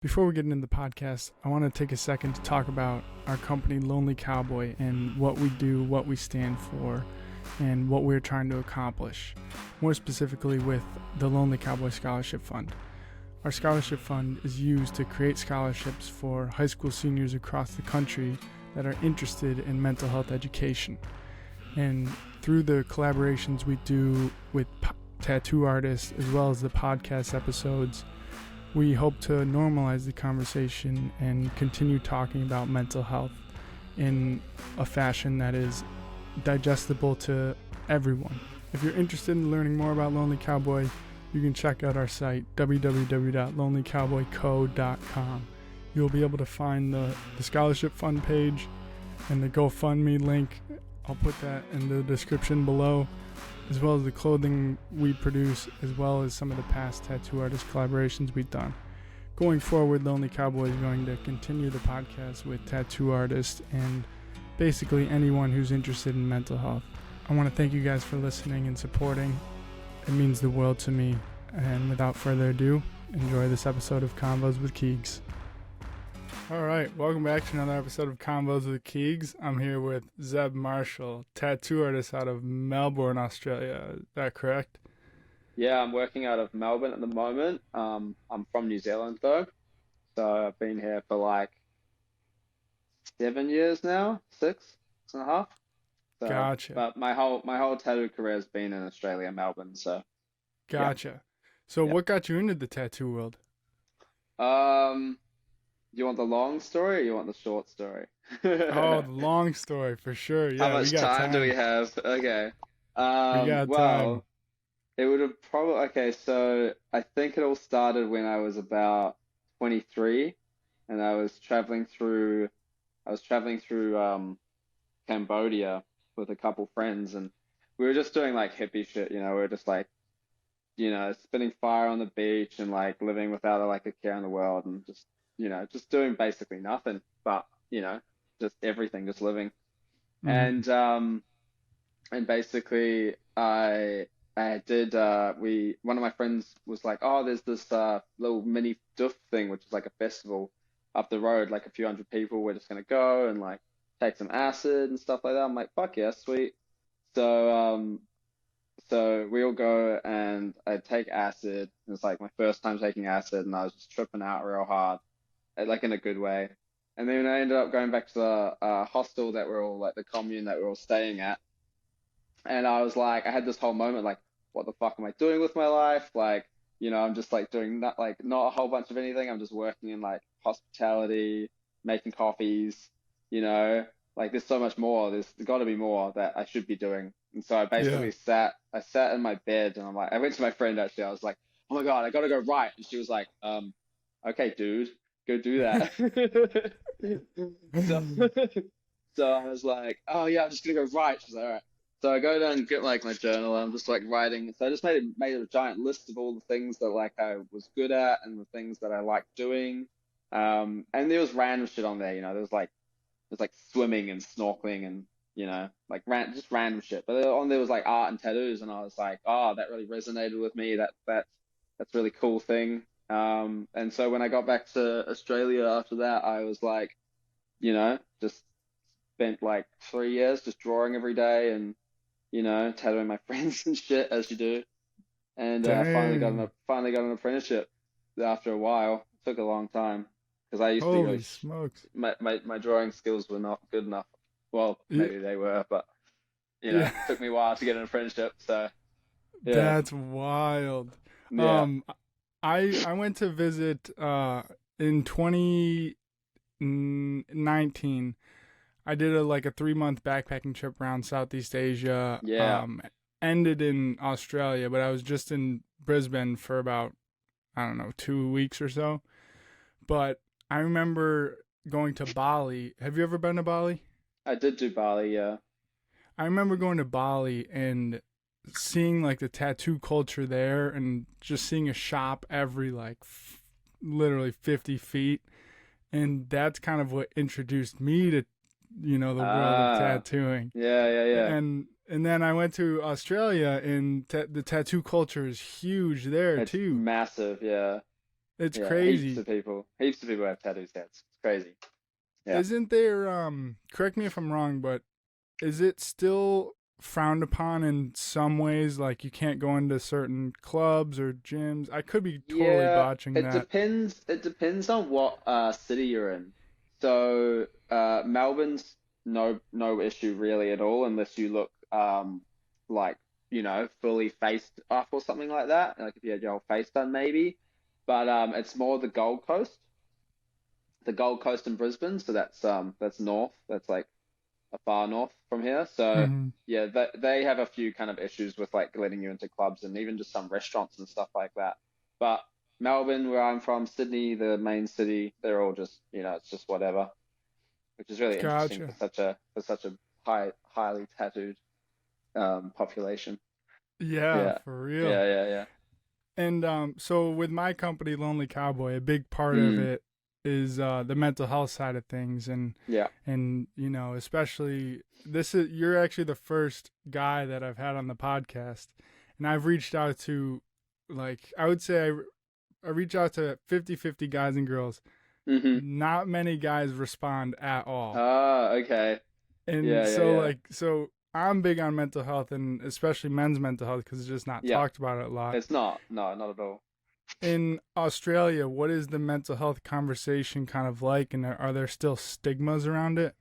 Before we get into the podcast, I want to take a second to talk about our company, Lonely Cowboy, and what we do, what we stand for, and what we're trying to accomplish. More specifically with the Lonely Cowboy Scholarship Fund. Our scholarship fund is used to create scholarships for high school seniors across the country that are interested in mental health education. And through the collaborations we do with tattoo artists, as well as the podcast episodes, we hope to normalize the conversation and continue talking about mental health in a fashion that is digestible to everyone. If you're interested in learning more about Lonely Cowboy, you can check out our site, www.lonelycowboyco.com. You'll be able to find the scholarship fund page and the GoFundMe link. I'll put that in the description below, as well as the clothing we produce, as well as some of the past tattoo artist collaborations we've done. Going forward, Lonely Cowboy is going to continue the podcast with tattoo artists and basically anyone who's interested in mental health. I want to thank you guys for listening and supporting. It means the world to me. And without further ado, enjoy this episode of CONVOS with KEEGS. All right, welcome back to another episode of CONVOS with KEEGS. I'm here with Zeb Marshall, tattoo artist out of Melbourne, Australia. Is that correct? Yeah, I'm working out of Melbourne at the moment. I'm from New Zealand though, so I've been here for like 7 years now, six and a half. So, Gotcha. but my whole tattoo career has been in Australia, Melbourne. So Gotcha. yeah, So yeah. what got you into the tattoo world? Um, you want the long story or you want the short story? Oh, the long story for sure. How Yeah, we much got time do we time. have? Okay. We got time. Well, it would have probably okay. So I think it all started when I was about 23, and I was traveling through Cambodia with a couple friends, and we were just doing like hippie shit. We were just like spitting fire on the beach and like living without like a care in the world, and just doing basically nothing, but just everything, just living. Hmm. And basically I did we one of my friends was like, oh, there's this little mini doof thing, which is like a festival up the road, like a few hundred people. We're just gonna go and like take some acid and stuff like that. I'm like, fuck yeah, sweet. So um so we all go and I take acid. It's like my first time taking acid, and I was just tripping out real hard, like in a good way. And then I ended up going back to the hostel that we're all like the commune that we're all staying at. And I was like, I had this whole moment like, what the fuck am I doing with my life? Like, I'm just like doing not a whole bunch of anything. I'm just working in like hospitality, making coffees, you know, like there's so much more. There's got to be more that I should be doing. And so Yeah. I sat in my bed and I'm like, I went to my friend actually. I was like, oh my God, I gotta go write. And she was like, okay, dude, go do that. So, so I was like, oh yeah, I'm just gonna go write. She's like, all right. So I go down and get like my journal. And I'm just like writing. So I just made a giant list of all the things that like I was good at and the things that I liked doing. And there was random shit on there. There's like swimming and snorkeling and like just random shit. But on there was like art and tattoos, and I was like, oh, that really resonated with me. That's a really cool thing. And so when I got back to Australia after that, I was like, just spent like 3 years just drawing every day and tattooing my friends and shit as you do. And Dang. finally got an apprenticeship after a while. It took a long time because I used to go. Holy smokes. My drawing skills were not good enough. Well, Yeah, maybe they were, but yeah. it took me a while to get an apprenticeship. So yeah, That's wild. yeah, Um, I went to visit in 2019. I did a 3-month backpacking trip around Southeast Asia. yeah. Ended in Australia, but I was just in Brisbane for about, I don't know, 2 weeks or so. But I remember going to Bali. Have you ever been to Bali? I did do Bali. Yeah, I remember going to Bali and seeing like the tattoo culture there and just seeing a shop every literally 50 feet. And that's kind of what introduced me to, the world of ah, tattooing. yeah, yeah, yeah. And then I went to Australia and the tattoo culture is huge there It's too. massive. Yeah, It's Yeah, heaps crazy. of people. Heaps of people have tattoos here. It's crazy. Yeah. Isn't there, correct me if I'm wrong, but is it still frowned upon in some ways? Like you can't go into certain clubs or gyms? I could be totally Yeah, botching it that. depends. It depends on what city you're in. So Melbourne's no issue really at all unless you look like fully faced up or something like that. Like if you had your whole face done maybe. But it's more the Gold Coast and Brisbane. So that's north. That's like a far north from here. So Hmm. yeah, they have a few kind of issues with like letting you into clubs and even just some restaurants and stuff like that. But Melbourne, where I'm from, Sydney, the main city, they're all just it's just whatever, which is really interesting Gotcha. for such a highly tattooed population. Yeah, Yeah, for real. yeah. And so with my company, Lonely Cowboy, a big part of Mm, it is the mental health side of things, yeah. and especially you're actually the first guy that I've had on the podcast, and I've reached out to, like, I would say I reach out to 50-50 guys and girls. Mm-hmm. Not many guys respond at all. Ah, okay. And Yeah, yeah, so, yeah. like, I'm big on mental health, and especially men's mental health, because it's just not Yeah. talked about a lot. It's not. No, not at all. In Australia, what is the mental health conversation kind of like, and are there still stigmas around it?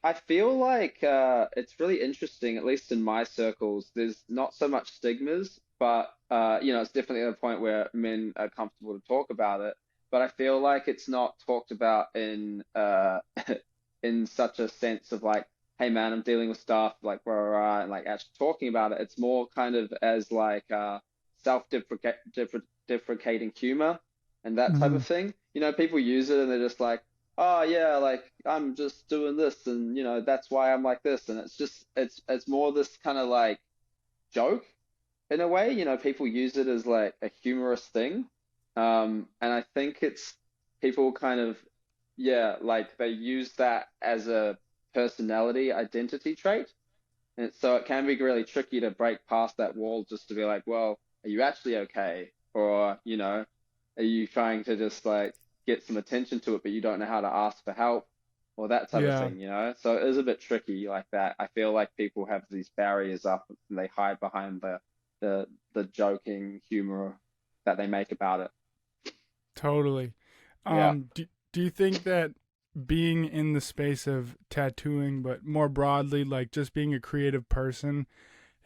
I feel like it's really interesting, at least in my circles. There's not so much stigmas, but it's definitely at a point where men are comfortable to talk about it. But I feel like it's not talked about in in such a sense of like, hey man, I'm dealing with stuff, like rah, rah, rah, and like actually talking about it. It's more kind of as like self-deprecating humor and that type Hmm. of thing. People use it and they're just like, oh yeah, like I'm just doing this and that's why I'm like this. And it's more this kind of like joke in a way. People use it as like a humorous thing. And I think it's people kind of, yeah, like they use that as a personality identity trait. And so it can be really tricky to break past that wall just to be like, well, are you actually okay? Or, are you trying to just like get some attention to it, but you don't know how to ask for help or that type of Yeah, thing? So it is a bit tricky like that. I feel like people have these barriers up and they hide behind the the joking humor that they make about it. totally. Yeah. Do you think that being in the space of tattooing, but more broadly, like just being a creative person,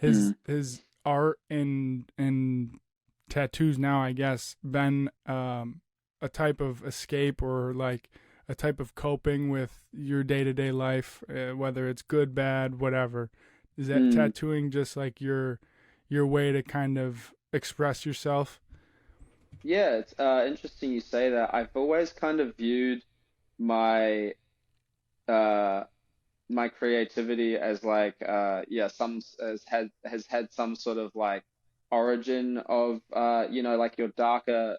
Mm. his art and tattoos now, I guess, been a type of escape or like a type of coping with your day to day life, whether it's good, bad, whatever. Is that Mm. tattooing just like your way to kind of express yourself? Yeah, it's interesting you say that. I've always kind of viewed my uh my creativity as like some has had some sort of like origin of like your darker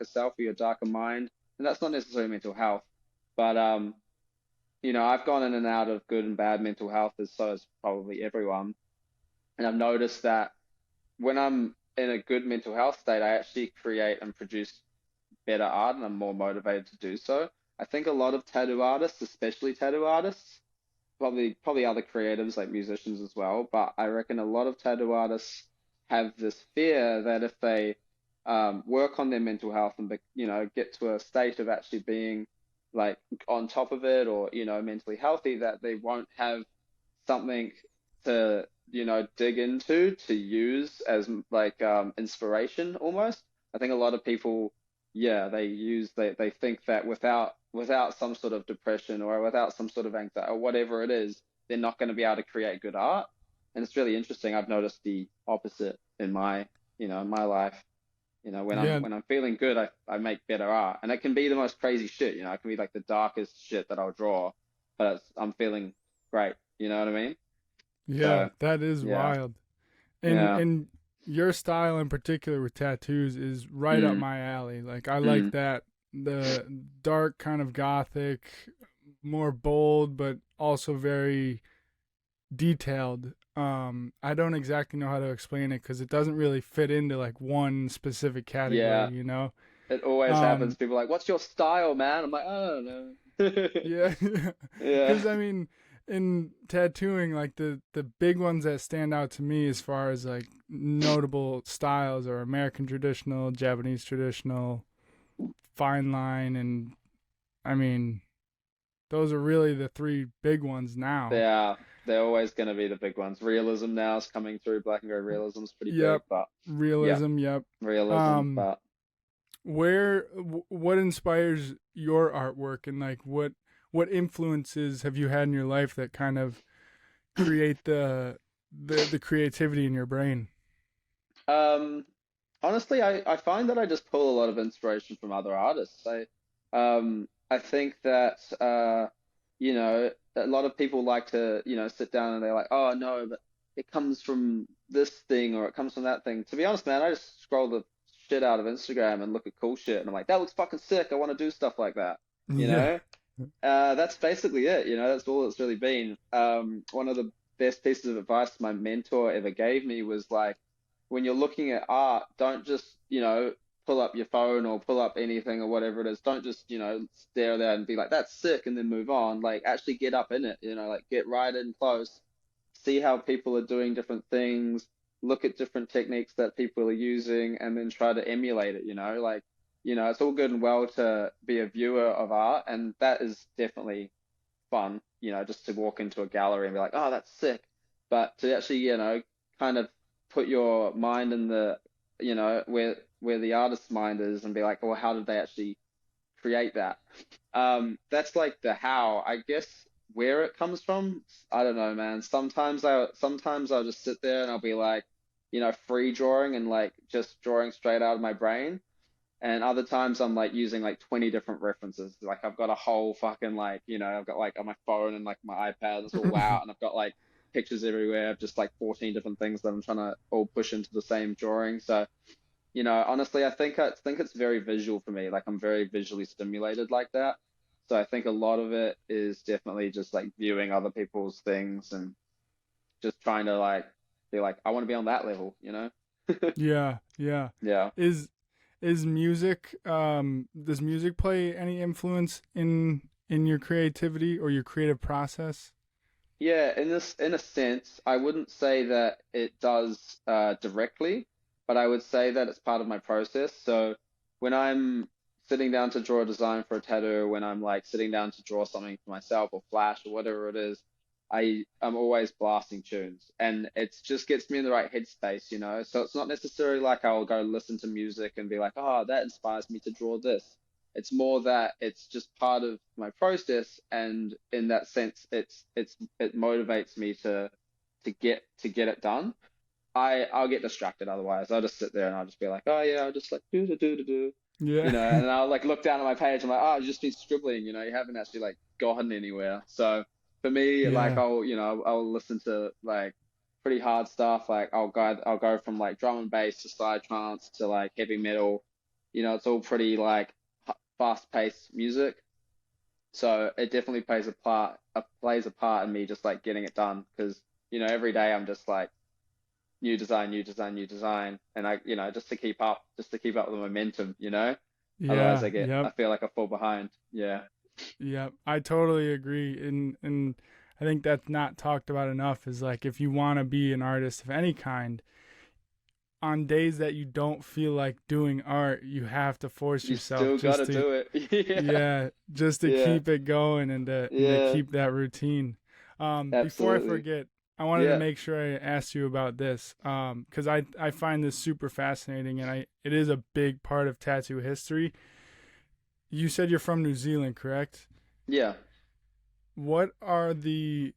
self or your darker mind, and that's not necessarily mental health, but I've gone in and out of good and bad mental health, as so has probably everyone. And I've noticed that when I'm in a good mental health state, I actually create and produce better art and I'm more motivated to do so. I think a lot of tattoo artists, especially tattoo artists, probably other creatives like musicians as well, but I reckon a lot of tattoo artists have this fear that if they work on their mental health and get to a state of actually being like on top of it or mentally healthy, that they won't have something to dig into to use as like inspiration almost. I think a lot of people, yeah, they think that without some sort of depression or without some sort of anxiety or whatever it is, they're not going to be able to create good art. And it's really interesting. I've noticed the opposite in my life. When I'm Yeah, when I'm feeling good, I make better art, and it can be the most crazy shit. It can be like the darkest shit that I'll draw, but I'm feeling great. You know what I mean? yeah, So that is yeah, wild. And yeah, your style in particular with tattoos is right up mm, my alley. Like I like mm, that, the dark kind of gothic, more bold but also very detailed. I don't exactly know how to explain it cuz it doesn't really fit into like one specific category, yeah. you know? It always happens. Um, People are like, "What's your style, man?" I'm like, "I don't know." yeah, Yeah, because I mean, in tattooing, like the big ones that stand out to me as far as like notable styles are American traditional, Japanese traditional, fine line, and I mean, those are really the three big ones they now. are. They're always going to be the big ones. Realism now is coming through. Black and gray realism is pretty big, Yep, but yeah, realism. Yep. realism. Um, But what inspires your artwork, and like what influences have you had in your life that kind of create the creativity in your brain? um, honestly, I find that I just pull a lot of inspiration from other artists. I think that a lot of people like to, sit down and they're like, oh no, but it comes from this thing or it comes from that thing. To be honest, man, I just scroll the shit out of Instagram and look at cool shit and I'm like, that looks fucking sick. I want to do stuff like that. You Yeah. know? That's basically it. That's all it's really been. One of the best pieces of advice my mentor ever gave me was like, when you're looking at art, don't just, pull up your phone or pull up anything or whatever it is. Don't just, stare there and be like, that's sick, and then move on. Like, actually get up in it, like get right in close, see how people are doing different things, look at different techniques that people are using, and then try to emulate it, like, it's all good and well to be a viewer of art, and that is definitely fun, just to walk into a gallery and be like, oh, that's sick. But to actually, kind of put your mind in the, where the artist's mind is and be like, well, how did they actually create that? That's like the how. I guess where it comes from, I don't know, man. Sometimes I'll just sit there and I'll be like, free drawing and like just drawing straight out of my brain. And other times I'm like using like 20 different references. Like I've got a whole fucking like, I've got like on my phone and like my iPad, it's all wow. And I've got like pictures everywhere of just like 14 different things that I'm trying to all push into the same drawing. So, honestly, I think it's very visual for me. Like I'm very visually stimulated like that. So I think a lot of it is definitely just like viewing other people's things and just trying to like be like, I want to be on that level. Yeah, yeah. Yeah. Is is music does music play any influence in your creativity or your creative process? Yeah, in a sense, I wouldn't say that it does directly, but I would say that it's part of my process. So when I'm sitting down to draw a design for a tattoo, when I'm like sitting down to draw something for myself or Flash or whatever it is, I'm always blasting tunes, and it just gets me in the right headspace. So it's not necessarily like I'll go listen to music and be like, oh, that inspires me to draw this. It's more that it's just part of my process, and in that sense, it motivates me to get it done. I'll get distracted otherwise. I'll just sit there and I'll just be like, oh yeah, I'll just like do, Yeah. and I'll like look down at my page. I'm like, oh, I've just been scribbling. You haven't actually like gotten anywhere. So for me, like Yeah. I'll listen to like pretty hard stuff. Like I'll go from like drum and bass to side trance to like heavy metal. It's all pretty like fast-paced music. So it definitely plays a part in me just like getting it done because every day I'm just like new design, new design, new design, and just to keep up the momentum. Otherwise, Yeah. I Yep. feel like I fall behind. Yeah, Yep. I totally agree. And I think that's not talked about enough is like if you want to be an artist of any kind, on days that you don't feel like doing art, you have to force you yourself still just gotta to do it. Yeah, yeah, just to yeah, keep it going and to yeah, keep that routine. Before I absolutely. forget, I wanted to Yeah, make sure I asked you about this because I find this super fascinating and it is a big part of tattoo history. You said you're from New Zealand, correct? yeah. What are the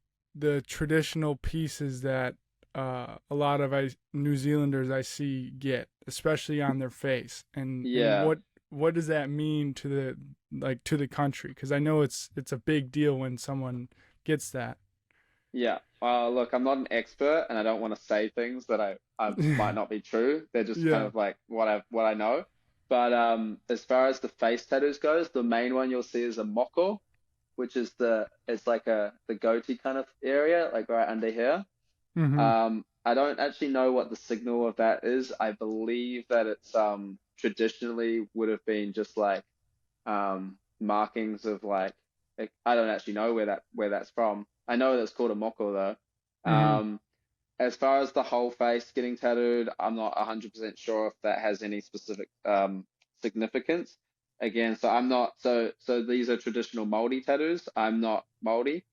traditional pieces that a lot of New Zealanders I see get, especially on their face, and Yeah. what does that mean to the like to the country? Because I know it's a big deal when someone gets that. Yeah. Look, I'm not an expert and I don't want to say things that I might not be true. They're just kind Yeah. of like what I know. But as far as the face tattoos goes, the main one you'll see is a moko, which is it's like the goatee kind of area, like right under here. Mm-hmm. I don't actually know what the signal of that is. I believe that it's traditionally would have been just like markings of like I don't actually know where that's from. I know that's called a moko though. Hmm. As far as the whole face getting tattooed, I'm not 100% sure if that has any specific significance. Again, so I'm not so these are traditional Māori tattoos. I'm not Māori.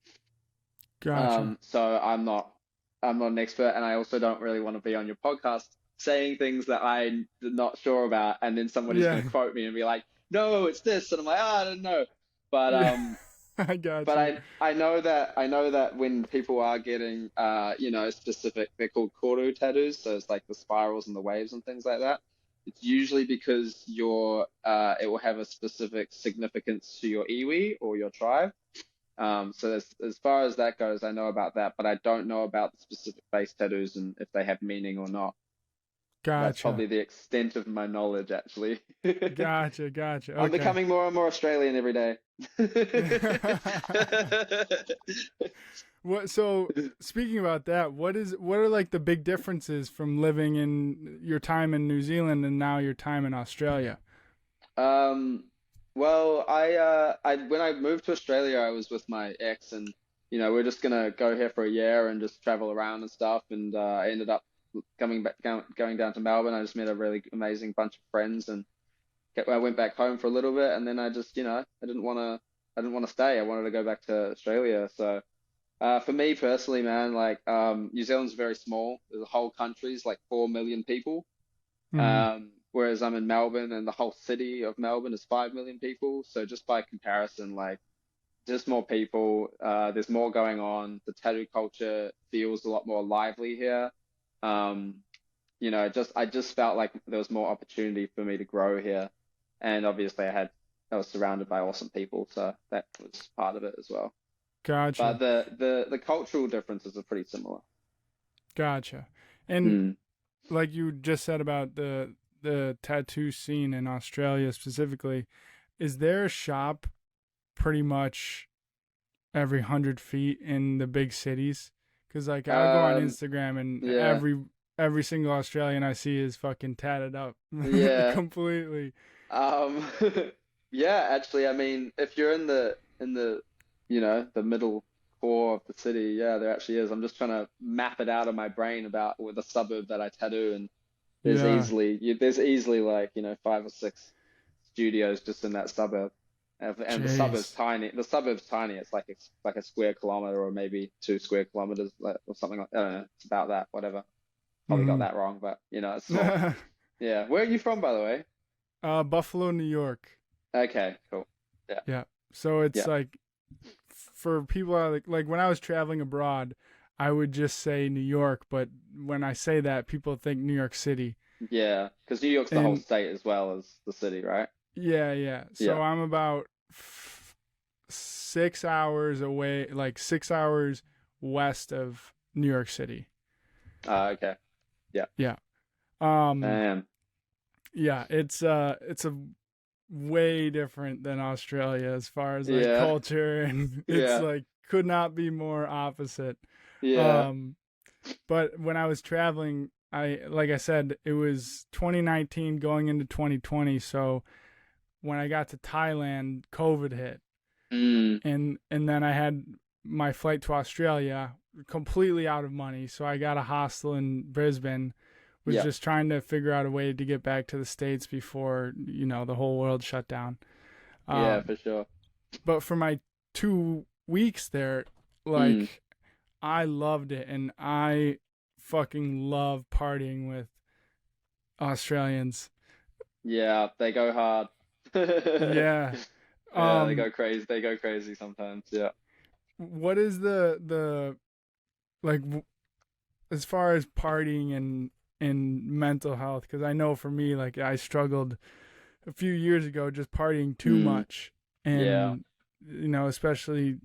Gotcha. So I'm not an expert, and I also don't really want to be on your podcast saying things that I'm not sure about, and then somebody's going Yeah. to quote me and be like, "No, it's this," and I'm like, "Ah, I don't know." But Yeah. I got but you. I know that when people are getting specific, they're called koru tattoos, so it's like the spirals and the waves and things like that. It's usually because it will have a specific significance to your iwi or your tribe. So as far as that goes, I know about that, but I don't know about the specific face tattoos and if they have meaning or not. That's Gotcha. probably the extent of my knowledge, actually. Gotcha. Gotcha. I'm Okay. becoming more and more Australian every day. What so speaking about that, what are like the big differences from living in your time in New Zealand and now your time in Australia? Um, well, I when I moved to Australia, I was with my ex, and we're just gonna go here for a year and just travel around and stuff. And I ended up going down to Melbourne. I just met a really amazing bunch of friends, and I went back home for a little bit, and then I just, I didn't want to stay. I wanted to go back to Australia. So for me personally, man, like New Zealand's very small. The whole country's like 4 million people. Hmm. Whereas I'm in Melbourne and the whole city of Melbourne is 5 million people. So just by comparison, like just more people, there's more going on. The tattoo culture feels a lot more lively here. Um, I just felt like there was more opportunity for me to grow here. And obviously I was surrounded by awesome people, so that was part of it as well. But Gotcha. the cultural differences are pretty similar. Gotcha. And Mm. like you just said about the tattoo scene in Australia specifically, is there a shop pretty much every 100 feet in the big cities? Because like I'll go on Um, Instagram and yeah, every single Australian I see is fucking tatted up yeah. completely. Um, yeah, actually, I mean, if you're in the middle core of the city, yeah, there actually is. I'm just trying to map it out of my brain about with a suburb that I tattoo, and Yeah. there's easily like, 5 or 6 studios just in that suburb. And the suburb's Jeez. tiny. The suburb's tiny. It's like a square kilometer or maybe 2 square kilometers or something like I don't know. It's about that, whatever. Probably got Hmm. that wrong, but it's small. Yeah. Where are you from, by the way? Buffalo, New York. Okay, cool. Yeah, Yeah. So it's yeah, like for people like when I was traveling abroad, I would just say New York, but when I say that, people think New York City. yeah. Because New York's the whole And state as well as the city, right? yeah, yeah. Yeah. So I'm about 6 hours away, like 6 hours west of New York City. Okay. Yeah. Yeah. Um, Um. yeah, it's a way different than Australia as far as like Yeah. culture and it's Yeah. like could not be more opposite. Yeah. Um, but when I was traveling, like I said, it was 2019 going into 2020, so when I got to Thailand, COVID hit. Mm. And then I had my flight to Australia completely out of money, so I got a hostel in Brisbane. Was Yeah. just trying to figure out a way to get back to the states before the whole world shut down. Yeah, Um, for sure. but for my 2 weeks there, Mm. like I loved it, and I fucking love partying with Australians. Yeah, they go hard. Yeah. Yeah, they Um, go crazy. They go crazy sometimes. Yeah. what is the like as far as partying and mental health? Because I know for me, like I struggled a few years ago just partying too Mm. much, Yeah. and especially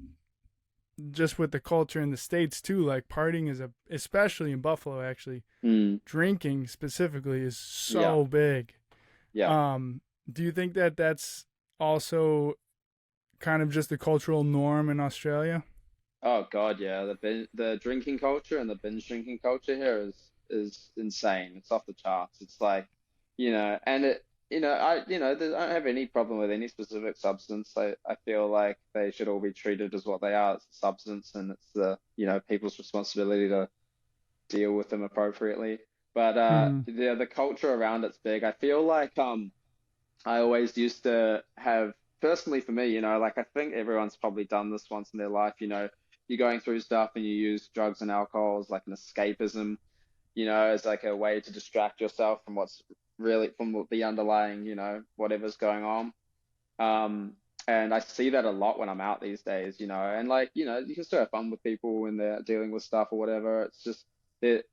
just with the culture in the states too. Like partying is especially in Buffalo actually, Mm. drinking specifically is Yeah. so big. Yeah. Um, do you think that that's also kind of just the cultural norm in Australia? Oh God, yeah. The drinking culture and the binge drinking culture here is insane. It's off the charts. It's like, and I don't have any problem with any specific substance. I feel like they should all be treated as what they are. It's a substance, and it's people's responsibility to deal with them appropriately. But Mm, the culture around it's big. I feel like I always used to have, personally for me, like I think everyone's probably done this once in their life. You're going through stuff and you use drugs and alcohol as like an escapism, as like a way to distract yourself from what's really from the underlying, whatever's going on. Um, and I see that a lot when I'm out these days, and like, you can still have fun with people when they're dealing with stuff or whatever. It's just it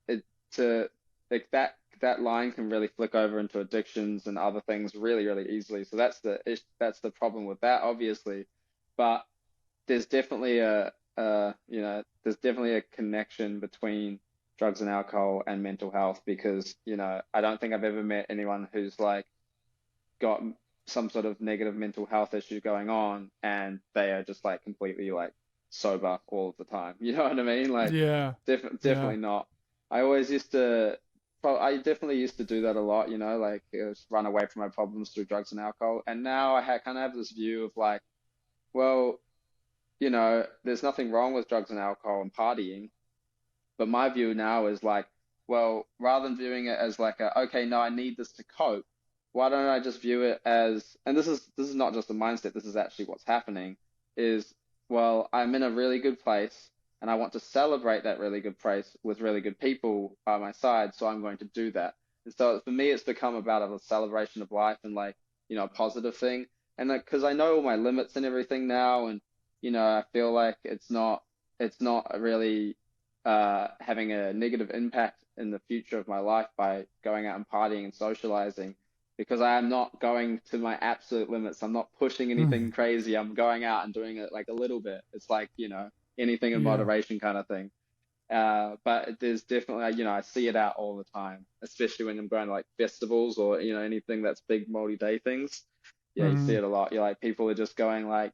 to like that line can really flick over into addictions and other things really, really easily. So that's the problem with that, obviously. But there's definitely there's definitely a connection between drugs and alcohol and mental health because, I don't think I've ever met anyone who's like got some sort of negative mental health issue going on and they are just like completely like sober all of the time. You know what I mean? Like yeah, yeah. definitely not. I always used to, I definitely used to do that a lot, like just run away from my problems through drugs and alcohol. And now kind of have this view of like, well, there's nothing wrong with drugs and alcohol and partying. But my view now is like, well, rather than viewing it as like okay, no, I need this to cope, why don't I just view it as, and this is not just a mindset, this is actually what's happening, is, well, I'm in a really good place and I want to celebrate that really good place with really good people by my side, so I'm going to do that. And so for me, it's become about a celebration of life and like, a positive thing. And like, because I know all my limits and everything now, and I feel like it's not really having a negative impact in the future of my life by going out and partying and socializing because I am not going to my absolute limits. I'm not pushing Mm, anything crazy. I'm going out and doing it like a little bit. It's like, anything in yeah. moderation kind of thing. But there's definitely, I see it out all the time, especially when I'm going to like festivals or, anything that's big multi-day things. Yeah, you see Mm, it a lot. You're like, people are just going like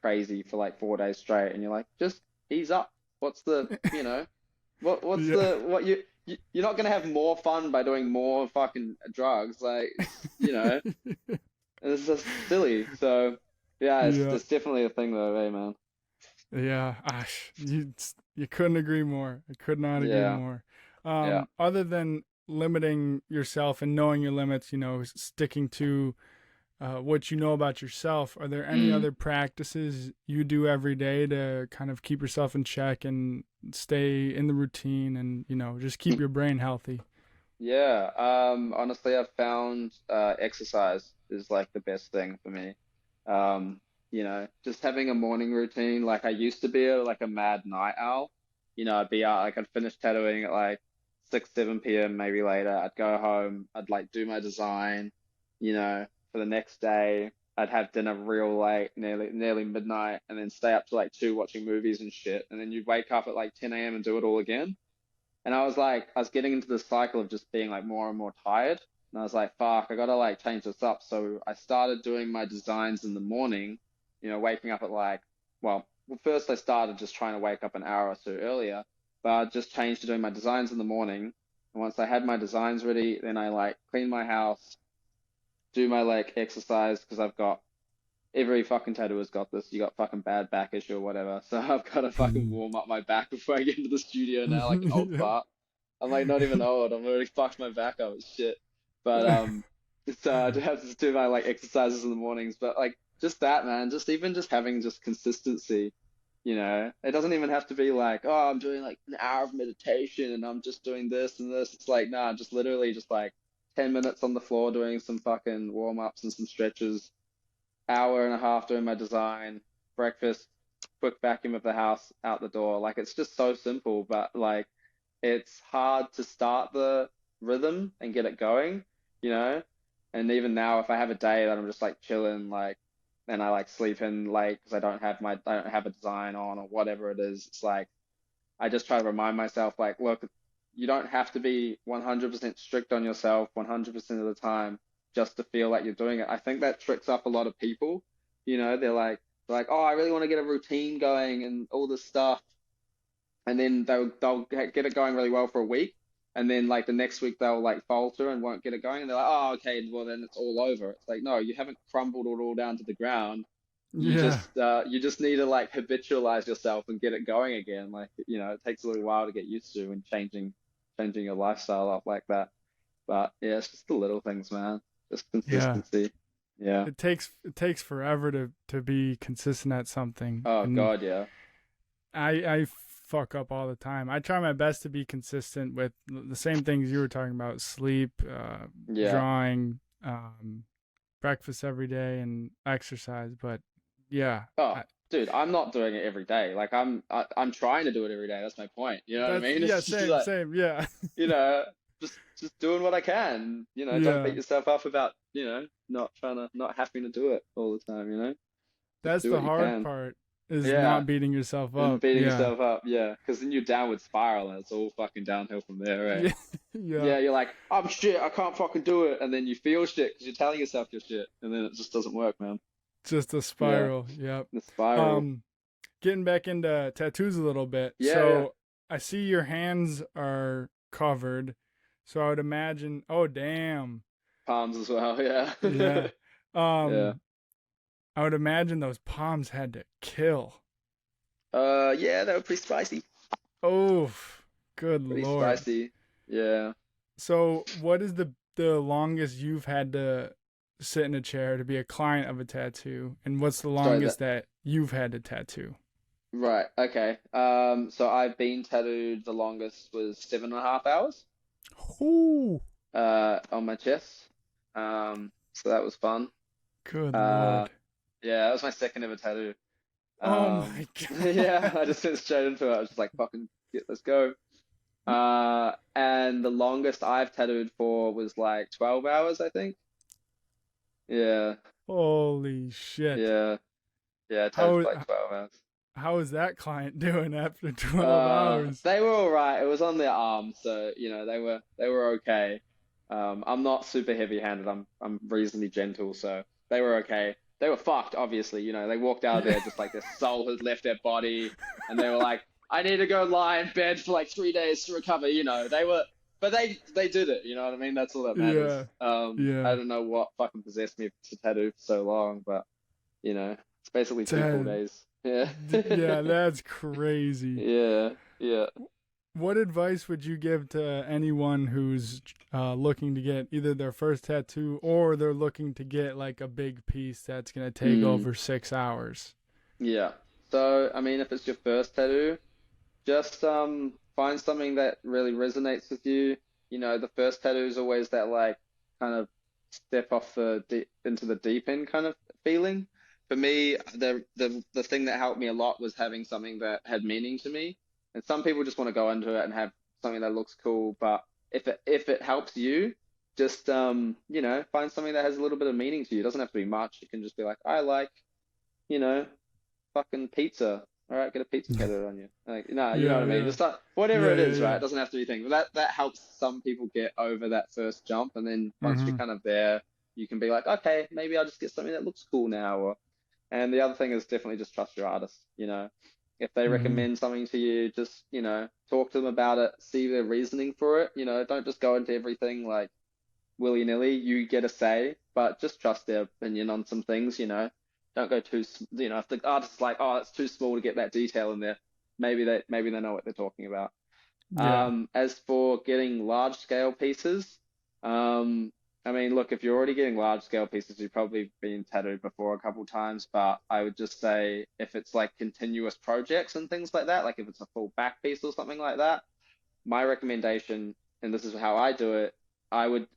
crazy for like 4 days straight, and you're like, just ease up. What's the, what's yeah. the what you're not gonna have more fun by doing more fucking drugs. Like it's just silly. So yeah, Yeah. it's definitely a thing though, hey man. Yeah, you couldn't agree more. I could not agree Yeah, more. yeah. Other than limiting yourself and knowing your limits, sticking to what you know about yourself, are there any Mm, other practices you do every day to kind of keep yourself in check and stay in the routine and, just keep your brain healthy? yeah. Honestly, I've found exercise is like the best thing for me. Just having a morning routine. Like I used to be like a mad night owl. I'd be out, like I'd finish tattooing at like 6, 7 p.m. maybe later. I'd go home, I'd like do my design, for the next day. I'd have dinner real late, nearly midnight, and then stay up to like 2 watching movies and shit. And then you'd wake up at like 10 a.m. and do it all again. And I was getting into this cycle of just being like more and more tired. And I was like, fuck, I gotta like change this up. So I started doing my designs in the morning, waking up at like, well, first I started just trying to wake up an hour or so earlier, but I just changed to doing my designs in the morning. And once I had my designs ready, then I like clean my house, do my like exercise because I've got every fucking tattooer's got this. You got fucking bad back issue or whatever. So I've got to fucking warm up my back before I get into the studio now, like an old Yeah. fart. I'm like not even old. I'm already fucked my back up. It's shit. But so I do have to do my like exercises in the mornings. But like just that, man. Just even just having just consistency. It doesn't even have to be like, oh, I'm doing like an hour of meditation and I'm just doing this and this. It's like, nah, just literally just like 10 minutes on the floor doing some fucking warm ups and some stretches, hour and a half doing my design, breakfast, quick vacuum of the house, out the door. Like it's just so simple, but like it's hard to start the rhythm and get it going, you know? And even now, if I have a day that I'm just like chilling, like, and I like sleep in late because I don't have a design on or whatever it is, it's like, I just try to remind myself, like, look, you don't have to be 100% strict on yourself 100% of the time just to feel like you're doing it. I think that tricks up a lot of people. They're like, oh, I really want to get a routine going and all this stuff, and then they'll get it going really well for a week, and then like the next week they'll like falter and won't get it going, and they're like, oh, okay, well then it's all over. It's like, no, you haven't crumbled it all down to the ground. Yeah. You just need to like habitualize yourself and get it going again. Like, it takes a little while to get used to and changing your lifestyle up like that. But yeah, it's just the little things, man. Just Yeah. consistency. Yeah. It takes forever to be consistent at something. Oh And God, yeah. I fuck up all the time. I try my best to be consistent with the same things you were talking about: sleep, Yeah. drawing, breakfast every day, and exercise. But yeah, Oh, dude, I'm not doing it every day. Like I'm trying to do it every day. That's my point. You know what I that's mean? yeah, It's just same, like, same, yeah, you know, just doing what I can. Don't beat yeah. yourself up about, not having to do it all the time, Just That's do the what you hard can. part is Yeah. not beating yourself And up. beating Yeah, yourself up, yeah. Because then you downward spiral and it's all fucking downhill from there, right? yeah, yeah. Yeah, you're like, I'm shit, I can't fucking do it. And then you feel shit because you're telling yourself you're shit. And then it just doesn't work, man. Just a Yeah. spiral. Yep. The spiral. Um, Getting back into tattoos a little bit. Yeah, yeah. So I see your hands are covered. So I would imagine. Oh, damn. Palms as well, yeah. Yeah. Yeah. Um, I would imagine those palms had to kill. Yeah, they were pretty spicy. Oh, good Pretty Lord. spicy. Yeah. So what is the longest you've had to sit in a chair to be a client of a tattoo, and what's the Sorry, longest that you've had to tattoo? right, okay. So I've been tattooed the longest was 7.5 hours, Oh, on my chest. So that was fun. good Uh, Lord. yeah, that was my second ever tattoo. Oh my Yeah, I God. just went straight into it. I was just like, fucking, yeah, let's go. And the longest I've tattooed for was like 12 hours, I think. Yeah, Holy shit. yeah, yeah, I tattooed How for like 12 hours. how is that client doing after 12 hours? They were all right. It was on their arm, so they were okay. I'm not super heavy-handed. I'm reasonably gentle, so they were okay. They were fucked, obviously. They walked out of Yeah. there just like their soul had left their body, and they were like, "I need to go lie in bed for like 3 days to recover." But they did it. You know what I mean? That's all that matters. Yeah. I Yeah. don't know what fucking possessed me to tattoo for so long, but it's basically two full Damn. days. Yeah. Yeah, that's crazy. Yeah, yeah. What advice would you give to anyone who's looking to get either their first tattoo or they're looking to get like a big piece that's going to take Mm, over 6 hours? yeah. So, I mean, if it's your first tattoo, just find something that really resonates with you. The first tattoo is always that like kind of step off into the deep end kind of feeling. For me, the thing that helped me a lot was having something that had meaning to me. And some people just want to go into it and have something that looks cool, but if it helps you, just find something that has a little bit of meaning to you. It doesn't have to be much. It can just be like, I like, you know, fucking pizza. All right, get a pizza tattooed on you. Like, no, you know Yeah, what I mean? yeah. Just whatever Yeah, it yeah, is, right? yeah. It doesn't have to be things. But that helps some people get over that first jump, and then once you're Mhm. kind of there, you can be like, okay, maybe I'll just get something that looks cool now. And the other thing is definitely just trust your artist. If they Mhm. recommend something to you, just talk to them about it, see their reasoning for it. Don't just go into everything like willy-nilly. You get a say, but just trust their opinion on some things. Don't go too, if the artist's like, oh, it's too small to get that detail in there, maybe they know what they're talking about. Yeah. As for getting large scale pieces, I mean, look, if you're already getting large scale pieces, you've probably been tattooed before a couple times, but I would just say if it's like continuous projects and things like that, like if it's a full back piece or something like that, my recommendation, and this is how I do it, I would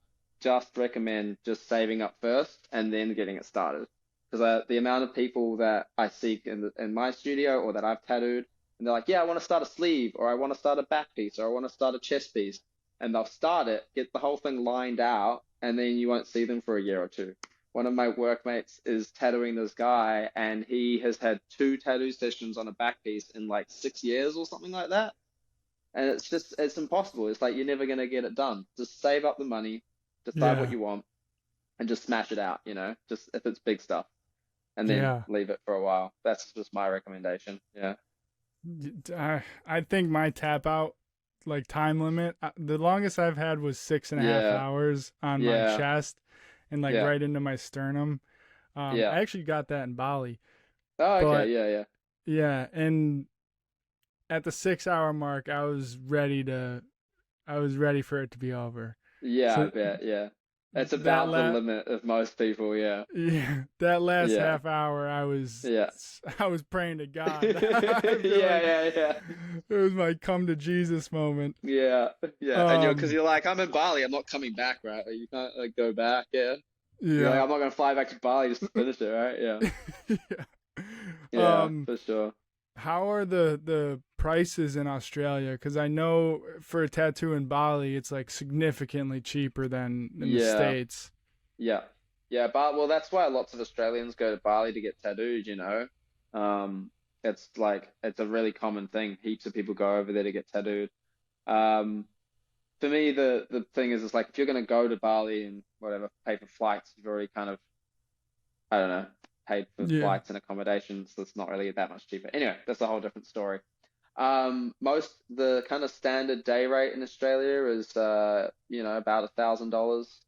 just recommend just saving up first and then getting it started. Because the amount of people that I seek in my studio or that I've tattooed, and they're like, yeah, I want to start a sleeve, or I want to start a back piece, or I want to start a chest piece, and they'll start it, get the whole thing lined out, and then you won't see them for a year or two. One of my workmates is tattooing this guy, and he has had two tattoo sessions on a back piece in like 6 years or something like that. And it's impossible. It's like you're never gonna get it done. Just save up the money, decide what Yeah. you want, and just smash it out. Just if it's big stuff, and then Yeah. leave it for a while. That's just my recommendation. Yeah. I think my tap out like time limit. The longest I've had was 6.5 Yeah, hours on my yeah, chest and like yeah, right into my sternum. yeah. I actually got that in Bali, Oh, okay, but yeah, yeah, yeah, and at the 6 hour mark, I was ready for it to be over. yeah. I So bet, yeah. It's that about the la limit of most people, yeah, yeah, that last yeah, half hour, yeah. I was praying to God. I Yeah, feel like yeah, yeah. it was my come to Jesus moment. Yeah, yeah, and because Um, you're like, I'm in Bali, I'm not coming back, right? Like, you can't like go back, yeah. You're like, yeah. I'm not gonna fly back to Bali just to finish it, right? Yeah, Yeah. yeah, Um, for sure. how are the prices in Australia? Because I know for a tattoo in Bali, it's like significantly cheaper than in the Yeah, States. yeah, yeah. But well, that's why lots of Australians go to Bali to get tattooed, you know. Um, it's like it's a really common thing. Heaps of people go over there to get tattooed. Um, for me, the thing is, it's like if you're gonna go to Bali and whatever, pay for flights, you've already kind of I don't know, paid for Yeah. flights and accommodations. So it's not really that much cheaper. Anyway, that's a whole different story. Most the kind of standard day rate in Australia is about $1,000.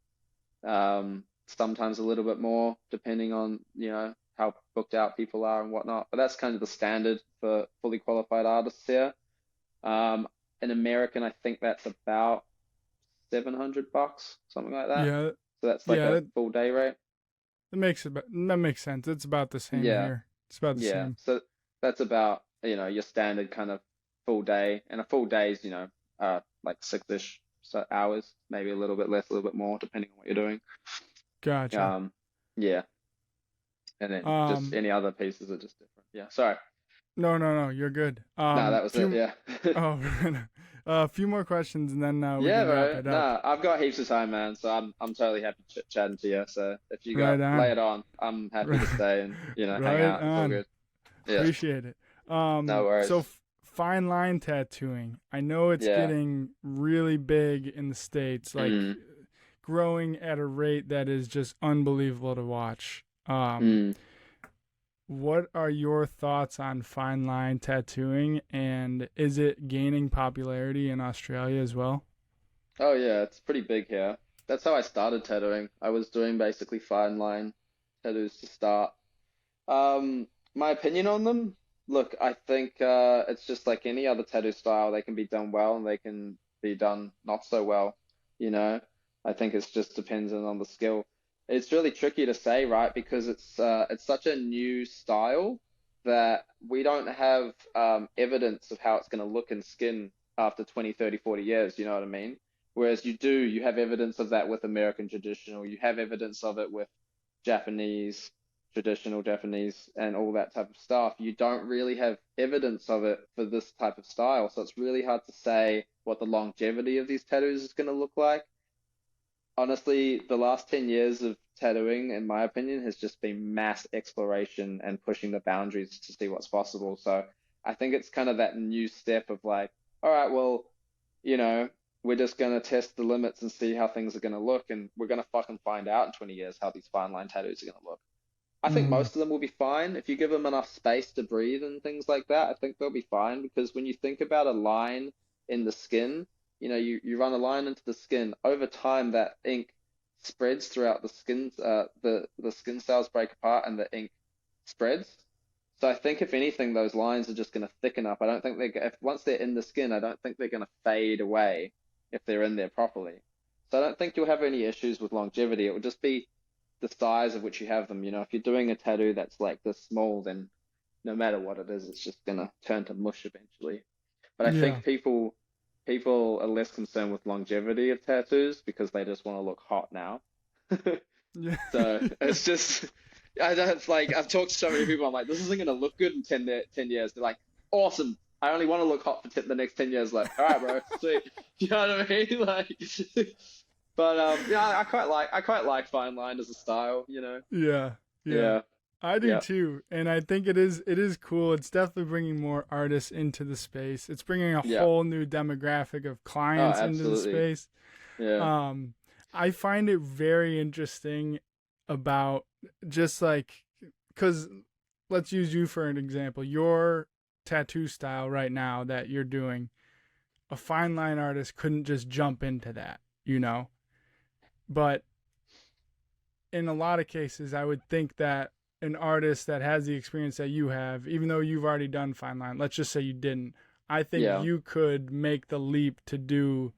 Sometimes a little bit more depending on how booked out people are and whatnot. But that's kind of the standard for fully qualified artists here. Um, in American, I think that's about $700, something like that. Yeah. So that's like Yeah. a full day rate. That makes sense. It's about the same Yeah. here. It's about the Yeah, same. so that's about, your standard kind of full day. And a full day is, like six-ish hours, maybe a little bit less, a little bit more, depending on what you're doing. Gotcha. Um, yeah, and then just Um, any other pieces are just different. Yeah, sorry. no, you're good. No, that was it. Few, Yeah. oh, a few more questions and then we Yeah, can wrap bro. it up. No, I've got heaps of time, man. So I'm totally happy chatting to you. So if you got Right lay on. it on, I'm happy to stay and hang Right out. It's all on. good. Yeah, Appreciate it. no So worries. fine line tattooing. I know it's Yeah. getting really big in the States, like Mm, growing at a rate that is just unbelievable to watch. mm. What are your thoughts on fine line tattooing, and is it gaining popularity in Australia as well? Oh yeah, it's pretty big here. That's how I started tattooing. I was doing basically fine line tattoos to start. My opinion on them, look, I think it's just like any other tattoo style. They can be done well and they can be done not so well, you know. I think it's just dependent on the skill. It's really tricky to say, right? Because it's such a new style that we don't have evidence of how it's going to look in skin after 20, 30, 40 years, you know what I mean? Whereas you have evidence of that with American traditional, you have evidence of it with Japanese, traditional Japanese, and all that type of stuff. You don't really have evidence of it for this type of style. So it's really hard to say what the longevity of these tattoos is going to look like. Honestly, the last 10 years of tattooing, in my opinion, has just been mass exploration and pushing the boundaries to see what's possible. So I think it's kind of that new step of like, all right, well, you know, we're just going to test the limits and see how things are going to look. And we're going to fucking find out in 20 years how these fine line tattoos are going to look. I think Mm, most of them will be fine if you give them enough space to breathe and things like that. I think they'll be fine because when you think about a line in the skin, you run a line into the skin. Over time, that ink spreads throughout the skin. The skin cells break apart and the ink spreads. So I think if anything, those lines are just going to thicken up. I don't think if once they're in the skin, I don't think they're going to fade away if they're in there properly. So I don't think you'll have any issues with longevity. It will just be the size of which you have them. If you're doing a tattoo that's like this small, then no matter what it is, it's just gonna turn to mush eventually. But I yeah. think people are less concerned with longevity of tattoos because they just want to look hot now. Yeah. So it's just I don't it's like I've talked to so many people. I'm like, this isn't gonna look good in 10 years. They're like, awesome. I only want to look hot for the next 10 years. Like, all right, bro, sweet. You know what I mean? Like, but yeah, I quite like fine line as a style. Yeah. Yeah. Yeah, I do yeah, too. And I think it is cool. It's definitely bringing more artists into the space. It's bringing a yeah. whole new demographic of Oh, clients into the absolutely. space. Yeah. Um, I find it very interesting about just like, because let's use you for an example. Your tattoo style right now that you're doing, a fine line artist couldn't just jump into that, you know? But in a lot of cases, I would think that an artist that has the experience that you have, even though you've already done fine line, let's just say you didn't, I think Yeah. you could make the leap to do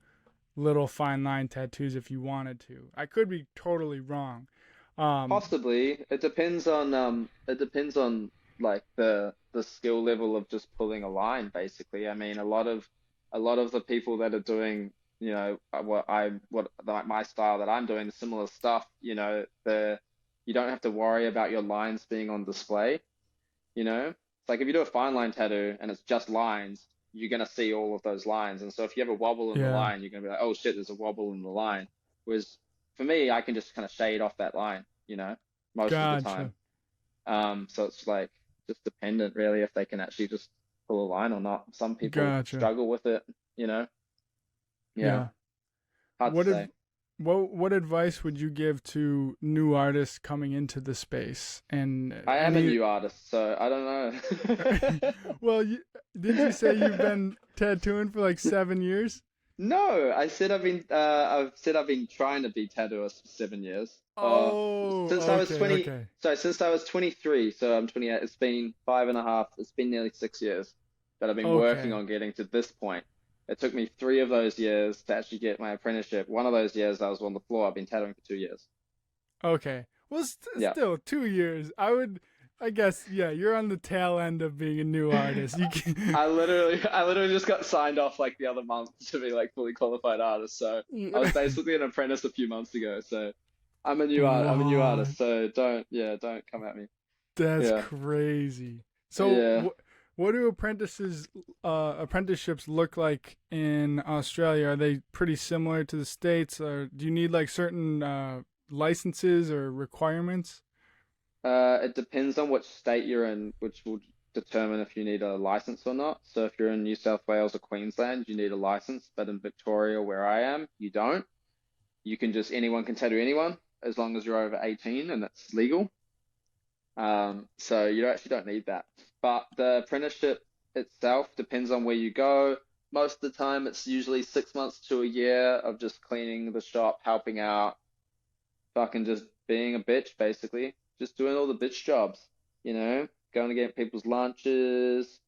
little fine line tattoos if you wanted to. I could be totally wrong. Um, Possibly. It depends on like the skill level of just pulling a line, basically. I mean, a lot of the people that are doing, like my style that I'm doing, similar stuff, you don't have to worry about your lines being on display, you know? It's like if you do a fine line tattoo and it's just lines, you're gonna see all of those lines. And so if you have a wobble in the yeah, line, you're gonna be like, oh shit, there's a wobble in the line. Whereas for me, I can just kind of shade off that line, most of the gotcha, time. So it's like just dependent really if they can actually just pull a line or not. Some people gotcha. struggle with it, you know? Yeah, Yeah. hard to What say. if what advice would you give to new artists coming into the space and I am a any new artist, so I don't know. well, did you say you've been tattooing for like 7 years? No, I've said I've been trying to be tattooist for 7 years. Oh, Since I was okay, 20, okay, sorry, since I was 23, so I'm 28. It's been five and a half. It's been nearly 6 years that I've been working okay, on getting to this point. It took me three of those years to actually get my apprenticeship. One of those years I was on the floor. I've been tattooing for 2 years. okay. Well, Yeah. still 2 years. I guess, yeah. You're on the tail end of being a new artist. You can, I literally just got signed off like the other month to be like fully qualified artist. So I was basically an apprentice a few months ago. So I'm a new what? artist. So don't come at me. That's Yeah, crazy. So, yeah. what do apprenticeships look like in Australia? Are they pretty similar to the States, or do you need like certain licenses or requirements? It depends on which state you're in, which will determine if you need a license or not. So if you're in New South Wales or Queensland, you need a license, but in Victoria, where I am, you don't. Anyone can tattoo anyone as long as you're over 18 and it's legal. So you actually don't need that. But the apprenticeship itself depends on where you go. Most of the time, it's usually 6 months to a year of just cleaning the shop, helping out, fucking just being a bitch, basically. Just doing all the bitch jobs, going to get people's lunches,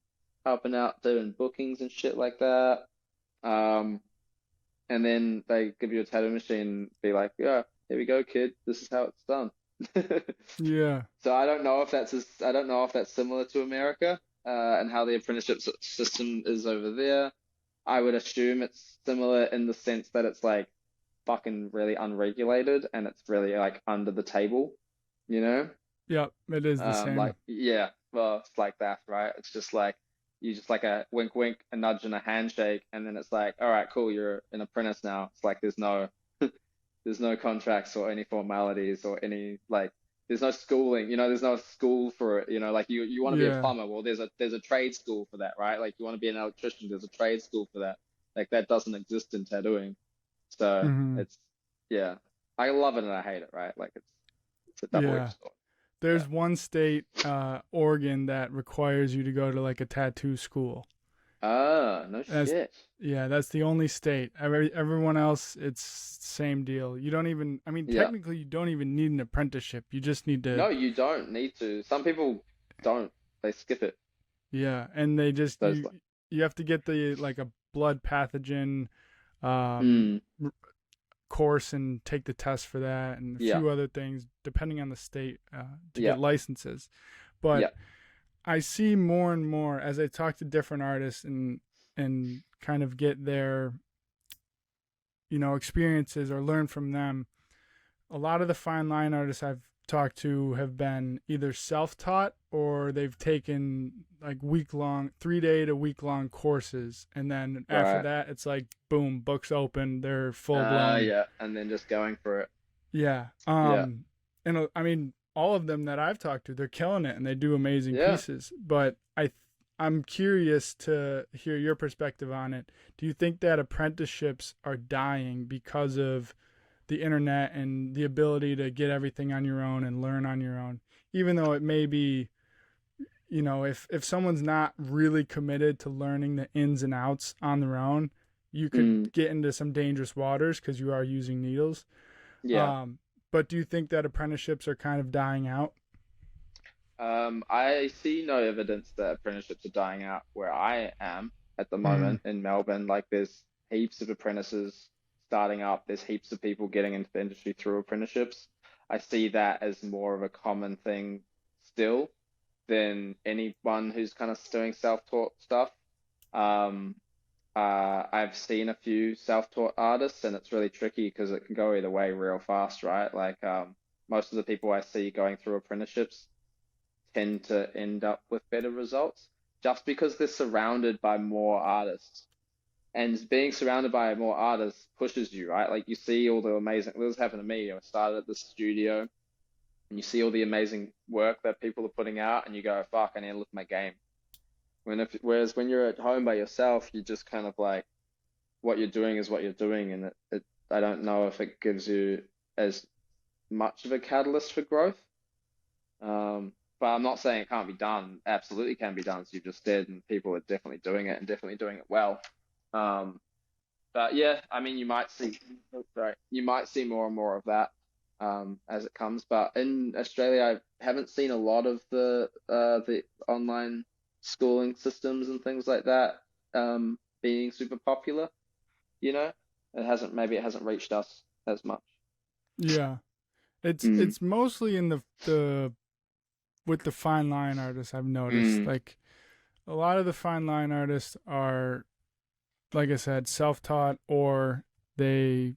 helping out doing bookings and shit like that. Um, and then they give you a tattoo machine and be like, yeah, here we go, kid. This is how it's done. Yeah. So I don't know if that's similar to America, and how the apprenticeship system is over there. I would assume it's similar in the sense that it's like fucking really unregulated and it's really like under the table, you know? Yep. It is the Like same. yeah, well, it's like that, right? It's just like you just like a wink wink, a nudge and a handshake, and then it's like, all right, cool, you're an apprentice now. It's like there's no contracts or any formalities or any like there's no schooling, there's no school for it, like you want to be a Yeah. plumber, well there's a trade school for that, right? Like you want to be an electrician, there's a trade school for that. Like that doesn't exist in tattooing. So Hmm. it's yeah. I love it and I hate it, right? Like it's a double-edged Yeah. sword. Yeah. There's one state, Oregon, that requires you to go to like a tattoo school. Ah, no That's shit. Yeah, that's the only state. Everyone else, it's same deal. You don't even, I mean, Yeah. technically, you don't even need an apprenticeship. You just need to, No, you don't need to. Some people don't. They skip it. yeah, and they just So it's like, you have to get the like a blood pathogen um mm, r- course and take the test for that and a yeah, few other things depending on the state to yeah, get licenses. But yeah, I see more and more as I talk to different artists and kind of get their experiences or learn from them. A lot of the fine line artists I've talked to have been either self-taught or they've taken like week long 3 day to week long courses, and then after right. that it's like boom, books open, they're full blown. Yeah, and then just going for it. Yeah. Yeah, And I mean, all of them that I've talked to, they're killing it and they do amazing yeah. pieces. But I'm curious to hear your perspective on it. Do you think that apprenticeships are dying because of the internet and the ability to get everything on your own and learn on your own? Even though it may be, if someone's not really committed to learning the ins and outs on their own, you could Mm, get into some dangerous waters because you are using needles. yeah. Um, but do you think that apprenticeships are kind of dying out? I see no evidence that apprenticeships are dying out where I am at the Mm, moment in Melbourne. Like there's heaps of apprentices starting up. There's heaps of people getting into the industry through apprenticeships. I see that as more of a common thing still than anyone who's kind of doing self-taught stuff. Um, I've seen a few self-taught artists, and it's really tricky because it can go either way real fast, right? Like most of the people I see going through apprenticeships tend to end up with better results just because they're surrounded by more artists. And being surrounded by more artists pushes you, right? Like you see all the amazing, this happened to me. I started at the studio and you see all the amazing work that people are putting out and you go, fuck, I need to lift my game. Whereas when you're at home by yourself, you just kind of like, what you're doing is what you're doing. And I don't know if it gives you as much of a catalyst for growth. But I'm not saying it can't be done. Absolutely can be done, as you just said, and people are definitely doing it and definitely doing it well. Um, but yeah, I mean, you might see more and more of that as it comes. But in Australia, I haven't seen a lot of the online schooling systems and things like that being super popular. You know, maybe it hasn't reached us as much. yeah, it's Mm, it's mostly in the with the fine line artists. I've noticed mm, like a lot of the fine line artists are, like I said, self-taught, or they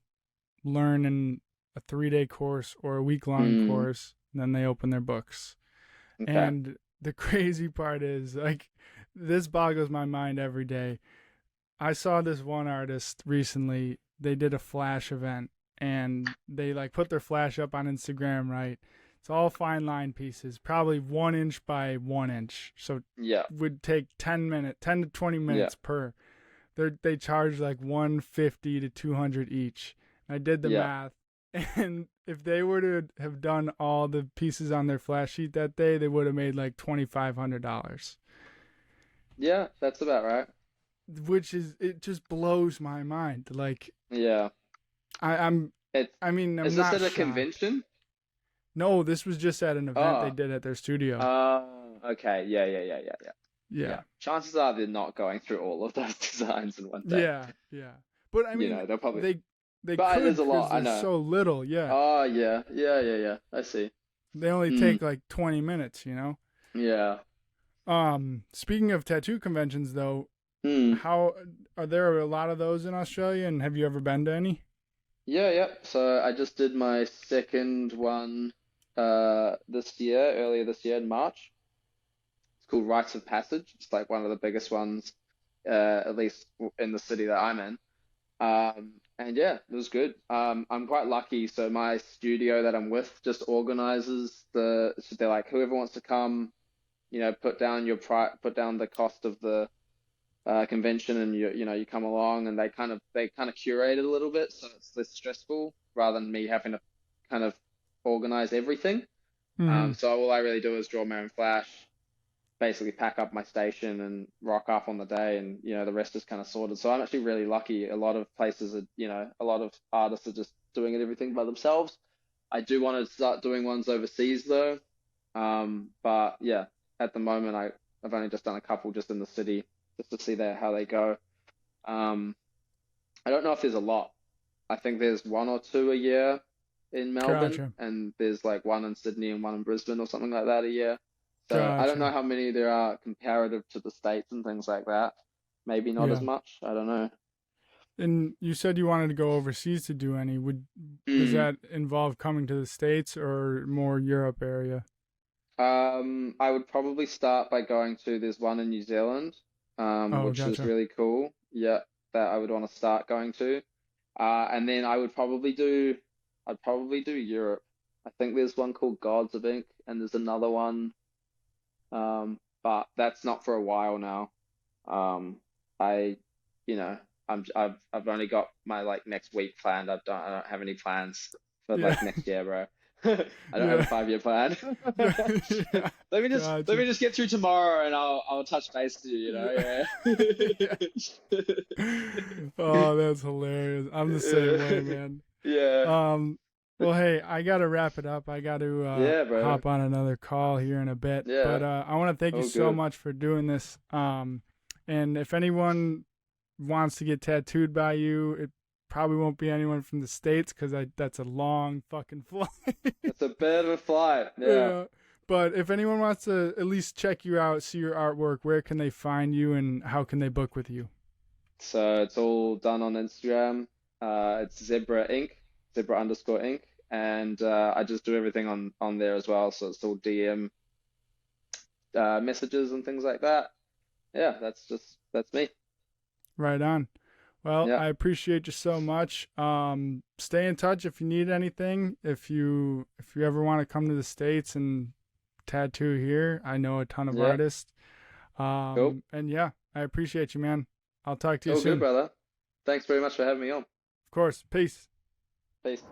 learn in a 3 day course or a week long mm. course, and then they open their books. Okay. And the crazy part is, like, this boggles my mind every day. I saw this one artist recently. They did a flash event and they like put their flash up on Instagram, right? It's all fine line pieces, probably 1 inch by 1 inch. So Yeah. would take 10 minutes, 10 to 20 Yeah. minutes per. They charge like 150 to 200 each. And I did the Yeah. math. And if they were to have done all the pieces on their flash sheet that day, they would have made like $2,500, Yeah. That's about right. which is, it just blows my mind. Like, Yeah. I, I'm, It's I mean, I'm is this not at a shocked. convention? No, this was just at an event they Oh. did at their studio. Okay. Yeah, yeah, yeah, yeah, yeah. Yeah. Yeah, Chances are they're not going through all of those designs in one day. yeah, yeah. But I You mean, know, they'll probably they but could there's a because lot, I there's know. so little. Yeah, Oh yeah. Yeah, yeah, yeah. I see. they only Hmm. take like 20 minutes. Yeah. Speaking of tattoo conventions, though, Hmm. how are there a lot of those in Australia, and have you ever been to any? Yeah, yeah. So I just did my second one earlier this year in March. It's called Rites of Passage. It's like one of the biggest ones, at least in the city that I'm in. And yeah, it was good. I'm quite lucky. So my studio that I'm with just organizes so they're like, whoever wants to come, put down the cost of the convention, and you come along, and they kind of curate it a little bit, so it's less stressful rather than me having to kind of organize everything. Hmm. So all I really do is draw my own flash, basically pack up my station and rock up on the day, and the rest is kind of sorted. So I'm actually really lucky. A lot of places are, a lot of artists are just doing everything by themselves. I do want to start doing ones overseas though. But yeah, at the moment I've only just done a couple just in the city just to see how they go. Um, I don't know if there's a lot. I think there's one or two a year in Melbourne, Gotcha, and there's like one in Sydney and one in Brisbane or something like that a year. So I don't know gotcha. how many there are comparative to the States and things like that. Maybe not as Yeah. much. I don't know. And you said you wanted to go overseas to do any. Would Does Hmm. that involve coming to the States or more Europe area? I would probably start by going to there's one in New Zealand, Oh, which is gotcha. really cool. Yeah, that I would want to start going to. And then I'd probably do Europe. I think there's one called Gods of Ink, and there's another one, but that's not for a while now. Um, I, you know, I've only got my like next week planned. I don't have any plans for Yeah. like next year, bro. I don't have a Yeah. 5-year plan. Yeah. Let Gotcha. me just get through tomorrow, and I'll touch base with you. You know, Yeah. yeah. Oh, that's hilarious. I'm the same way, man. Yeah, Um, well, hey, I gotta wrap it up. I gotta yeah, bro. hop on another call here in a bit. But Yeah, I want to thank you all so good. much for doing this. And if anyone wants to get tattooed by you, it probably won't be anyone from the States because that's a long fucking flight. It's a bit of a flight. Yeah. Yeah. But if anyone wants to at least check you out, see your artwork, where can they find you and how can they book with you? So it's all done on Instagram. It's Zebra Inc. Zebra underscore Inc. And I just do everything on there as well. So it's all DM messages and things like that. Yeah, that's me. Right on. Well, Yeah. I appreciate you so much. Stay in touch if you need anything. If you ever want to come to the States and tattoo here, I know a ton of Yeah. artists. Cool. And yeah, I appreciate you, man. I'll talk to you All good, soon. Of brother. Thanks very much for having me on. course. Peace. Peace.